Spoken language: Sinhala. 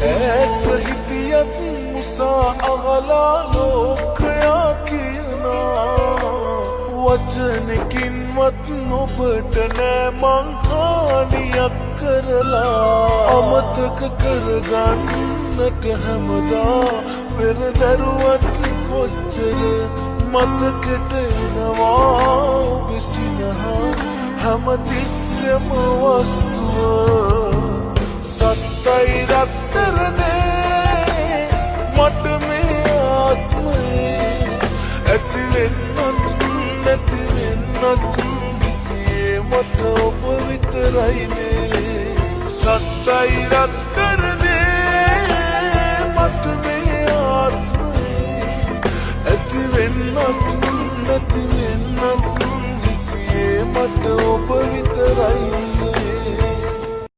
ඈත හිටියත් මුසා අහලා ලෝකයා කියනා වචනකින්වත් නොබට නෑ මං හානියක් කරලා අමතක කරගන්නට හැමදා පෙරදරුවත් කොච්චර මතකට එනවා විසිනහා හැමතිස්සෙම වස්තුව සත්තයි රත්තරනේ මට මේ ආත්මේ ඇතිවෙන්නත් නැතිවෙන්නත් හිතේ මට ඔබ විතරයිනේ සත්තයි රත්තරනේ